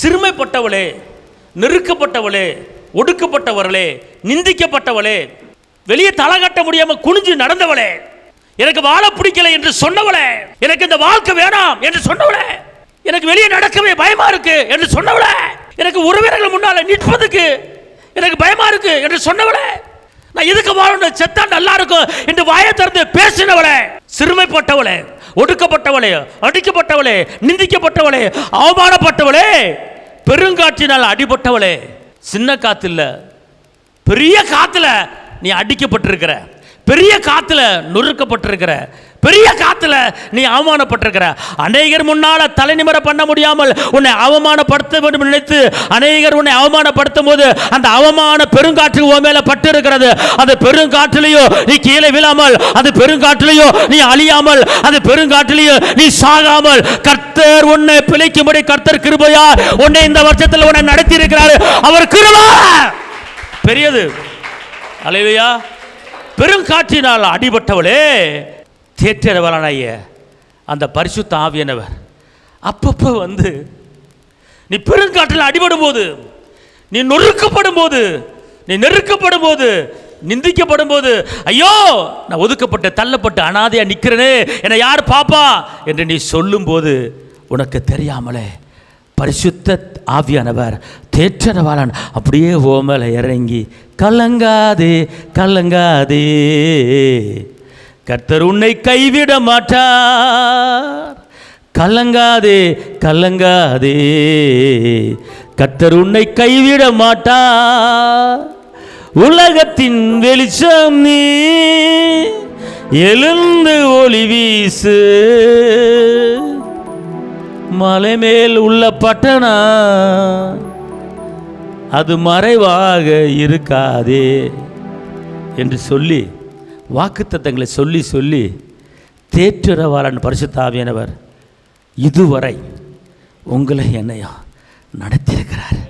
சிறுமைப்பட்டவளே, நெருக்கப்பட்டவளே, ஒடுக்கப்பட்டவர்களே, நிந்திக்கப்பட்டவளே, வெளியே தலை கட்ட முடியாம குனிஞ்சு நடந்தவளே, எனக்கு வாழ பிடிக்கல என்று சொன்னவளே, எனக்கு இந்த வாழ்க்கை வேணாம் என்று சொன்னவளே, எனக்கு வெளியே நடக்கவே பயமா இருக்கு என்று சொன்னவளே, எனக்கு உறவினர்கள் முன்னால நிற்பதுக்கு எனக்கு பயமா இருக்கு என்று சொன்னவளே, நான் எதுக்கு வாழணும், செத்தா நல்லா இருக்கும் என்று வாயை திறந்து பேசினவளே, சிறுமைப்பட்டவளே, ஒடுக்கப்பட்டவளே, அடிக்கப்பட்டவளே, நிந்திக்கப்பட்டவளே, அவமானப்பட்டவளே, பெருங்காற்றினால் அடிபட்டவளே, சின்ன காத்துல பெரிய காத்துல நீ அடிக்கப்பட்டிருக்கிற, பெரிய காத்துல நொறுக்கப்பட்டிருக்கிற, பெரிய காத்துல நீ அவமானப்பட்டிருக்கிற, அநேகர் முன்னால தலை நிமிர பண்ண முடியாமல் உன்னை அவமானப்படுத்த வேண்டும் நினைத்து அநேகர் உன்னை அவமானப்படுத்தும் போது அந்த அவமான பெருங்காற்று உன் மேல பட்டு இருக்கிறது. அந்த பெருங்காற்றிலேயோ நீ கீழே விழாமல், அந்த பெருங்காற்றிலேயோ நீ அழியாமல், அந்த பெருங்காற்றிலேயோ நீ சாகாமல் கர்த்தர் உன்னை பிழைக்கும்படி கர்த்தர் கிருபையா உன்னை இந்த வருஷத்தில் உன்னை நடத்தி இருக்கிறார். அவர் கிருபை பெரியது. அல்லேலூயா. பெருங்காற்றினால் அடிபட்டவளே, தேற்றரவளானாய அந்த பரிசுத்த ஆவியானவர் அப்பப்போ வந்து நீ பெருங்காற்றில் அடிபடும் போது, நீ நொறுக்கப்படும் போது, நீ நெருக்கப்படும் போது, நிந்திக்கப்படும் போது, ஐயோ நான் ஒதுக்கப்பட்ட தள்ளப்பட்டு அனாதையா நிற்கிறேனே, என்னை யார் பாப்பா என்று நீ சொல்லும் போது உனக்கு தெரியாமலே பரிசுத்த ஆவியானவர் தேற்றரவாளன் அப்படியே ஓமல இறங்கி கலங்காதே கலங்காதே, கர்த்தர் உன்னை கைவிட மாட்டார், கலங்காதே கலங்காதே, கர்த்தர் உன்னை கைவிட மாட்டார், உலகத்தின் வெளிச்சம் நீ எழுந்து ஒளி வீசு, மலை மேல் உள்ள பட்டணம் அது மறைவாக இருக்காதே என்று சொல்லி வாக்குத்தத்தங்களை சொல்லி சொல்லி தேற்றரவாளன் பரிசுத்த ஆவியானவர் இதுவரை உங்களை என்னையும் நடத்தியிருக்கிறார்.